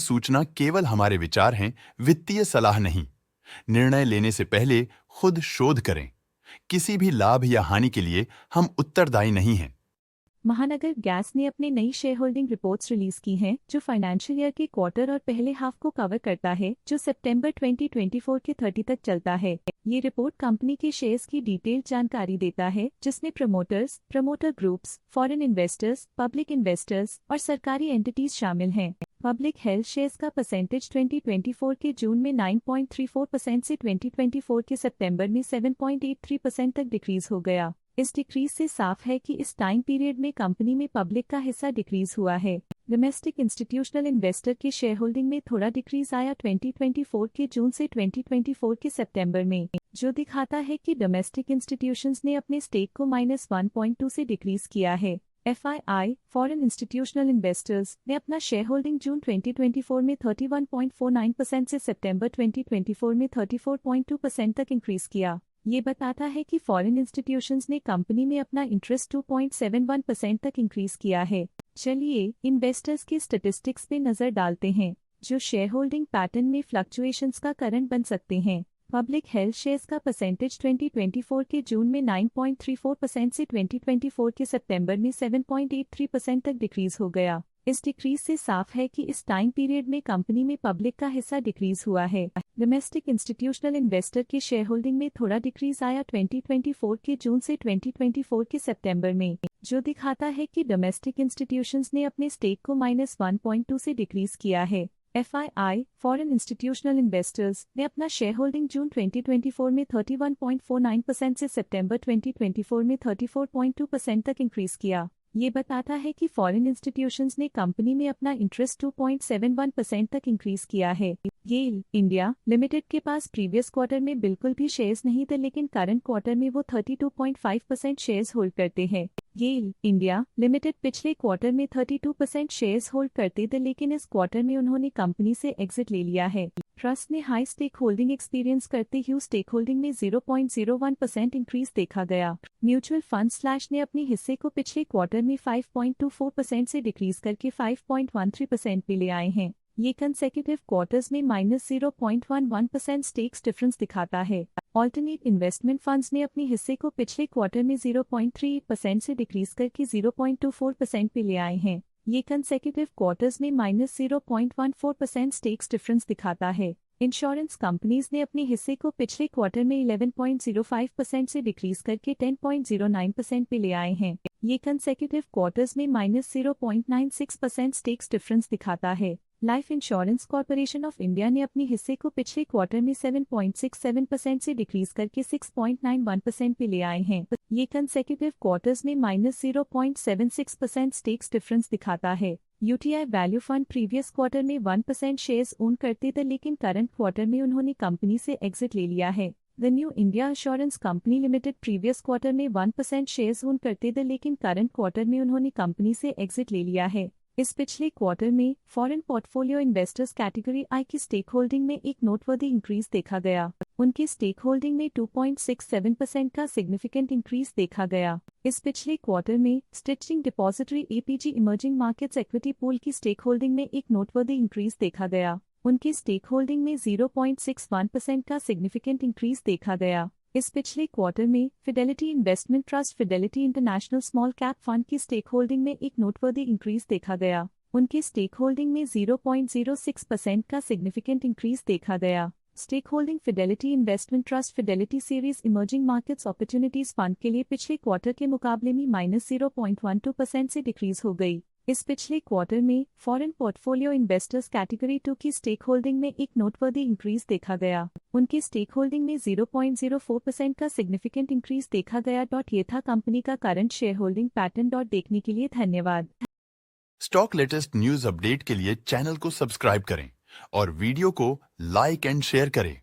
सूचना केवल हमारे विचार हैं, वित्तीय सलाह नहीं। निर्णय लेने से पहले खुद शोध करें। किसी भी लाभ या हानि के लिए हम उत्तरदायी नहीं हैं। महानगर गैस ने अपनी नई शेयर होल्डिंग रिपोर्ट्स रिलीज की हैं, जो फाइनेंशियल ईयर के क्वार्टर और पहले हाफ को कवर करता है, जो सितंबर 2024 के 30 तक चलता है। ये रिपोर्ट कंपनी के शेयर्स की डिटेल्ड जानकारी देता है, जिसमें promoters, promoter groups, foreign investors, public investors और सरकारी एंटिटीज शामिल हैं। पब्लिक हेल्थ शेयर्स का परसेंटेज 2024 के जून में 9.34% से 2024 के सितंबर में 7.83% तक डिक्रीज हो गया। इस डिक्रीज से साफ है कि इस टाइम पीरियड में कंपनी में पब्लिक का हिस्सा डिक्रीज हुआ है। डोमेस्टिक इंस्टीट्यूशनल इन्वेस्टर के शेयर होल्डिंग में थोड़ा डिक्रीज आया 2024 के जून से 2024 के सितंबर में, जो दिखाता है कि डोमेस्टिक इंस्टीट्यूशंस ने अपने स्टेक को -1.2 से डिक्रीज किया है। FII, फॉरेन इंस्टीट्यूशनल इन्वेस्टर्स, ने अपना शेयर होल्डिंग जून 2024 में 31.49% से सितंबर 2024 में 34.2% तक इंक्रीज किया। ये बताता है कि फॉरेन इंस्टीट्यूशंस ने कंपनी में अपना इंटरेस्ट 2.71% तक इंक्रीज किया है। चलिए इन्वेस्टर्स के स्टैटिस्टिक्स पे नजर डालते हैं, जो शेयर होल्डिंग पैटर्न में फ्लक्चुएशंस का कारण बन सकते हैं। पब्लिक हेल्थ शेयर्स का परसेंटेज 2024 के जून में 9.34% से 2024 के सितंबर में 7.83% तक डिक्रीज हो गया। इस डिक्रीज से साफ है कि इस टाइम पीरियड में कंपनी में पब्लिक का हिस्सा डिक्रीज हुआ है। डोमेस्टिक इंस्टीट्यूशनल इन्वेस्टर के शेयर होल्डिंग में थोड़ा डिक्रीज आया 2024 के जून से 2024 के सितंबर में, जो दिखाता है कि डोमेस्टिक इंस्टीट्यूशंस ने अपने स्टेक को -1.2 से डिक्रीज किया है। FII, फॉरेन इंस्टीट्यूशनल इन्वेस्टर्स, ने अपना शेयर होल्डिंग जून 2024 में 31.49% से सितंबर 2024 में 34.2% तक इंक्रीज किया। ये बताता है कि फॉरेन इंस्टीट्यूशंस ने कंपनी में अपना इंटरेस्ट 2.71% तक इंक्रीज किया है। गेल इंडिया लिमिटेड के पास प्रीवियस क्वार्टर में बिल्कुल भी शेयर्स नहीं थे, लेकिन करंट क्वार्टर में वो 32.5% शेयर्स होल्ड करते हैं। गेल इंडिया लिमिटेड पिछले क्वार्टर में 32% शेयर्स होल्ड करते थे, लेकिन इस क्वार्टर में उन्होंने कंपनी से एग्जिट ले लिया है। ट्रस्ट ने हाई स्टेक होल्डिंग एक्सपीरियंस करते हुए स्टेक होल्डिंग में 0.01% इंक्रीज देखा गया। म्यूचुअल फंड स्लैश ने अपने हिस्से को पिछले क्वार्टर में 5.24% से डिक्रीज करके 5.13% पे ले आए हैं। ये कंसेक्यूटिव क्वार्टर्स में -0.11% स्टेक्स डिफरेंस दिखाता है। ऑल्टरनेट इन्वेस्टमेंट फंड्स ने अपने हिस्से को पिछले क्वार्टर में 0.38% से डिक्रीज करके 0.24% पे ले आए हैं। ये कंसेक्यूटिव क्वार्टर्स में -0.14% स्टेक्स डिफरेंस दिखाता है। इंश्योरेंस कंपनीज ने अपने हिस्से को पिछले क्वार्टर में 11.05% से डिक्रीज करके 10.09% पे ले आए हैं। ये कंसेक्यूटिव क्वार्टर्स में -0.96% स्टेक्स डिफरेंस दिखाता है। Life insurance corporation of India ने अपने हिस्से को पिछले क्वार्टर में 7.67% से डिक्रीज करके 6.91% पे ले आए हैं। ये कंसेक्यूटिव क्वार्टर्स में -0.76% स्टेक्स डिफरेंस दिखाता है। UTI value fund previous quarter में 1% शेयर्स ओन करते थे, लेकिन करंट क्वार्टर में उन्होंने कंपनी से एग्जिट ले लिया है। The new India assurance company limited previous quarter में 1% शेयर्स ओन करते थे, लेकिन करंट क्वार्टर में उन्होंने कंपनी से एग्जिट ले लिया है। इस पिछले क्वार्टर में फॉरेन पोर्टफोलियो इन्वेस्टर्स कैटेगरी आई की स्टेक होल्डिंग में एक नोटवर्दी इंक्रीज देखा गया। उनकी स्टेक होल्डिंग में 2.67% का सिग्निफिकेंट इंक्रीज देखा गया। इस पिछले क्वार्टर में stitching depository APG emerging markets equity pool की स्टेक होल्डिंग में एक नोटवर्दी इंक्रीज देखा गया। उनकी स्टेक होल्डिंग में 0.61% का सिग्निफिकेंट इंक्रीज देखा गया। इस पिछले क्वार्टर में Fidelity Investment Trust Fidelity international small cap fund की स्टेक होल्डिंग में एक नोटवर्दी इंक्रीज देखा गया। उनकी स्टेक होल्डिंग में 0.06% का सिग्निफिकेंट इंक्रीज देखा गया। Stake holding Fidelity Investment Trust Fidelity Series Emerging Markets Opportunities Fund के लिए पिछले क्वार्टर के मुकाबले में -0.12% से डिक्रीज हो गई। इस पिछले क्वार्टर में फॉरेन पोर्टफोलियो इन्वेस्टर्स कैटेगरी 2 की स्टेक होल्डिंग में एक नोटवर्दी इंक्रीज देखा गया। उनकी स्टेक होल्डिंग में 0.04% का सिग्निफिकेंट इंक्रीज देखा गया। ये था कंपनी का करंट शेयर होल्डिंग पैटर्न। देखने के लिए धन्यवाद। स्टॉक लेटेस्ट न्यूज अपडेट के लिए चैनल को सब्सक्राइब करें और वीडियो को लाइक एंड शेयर करें।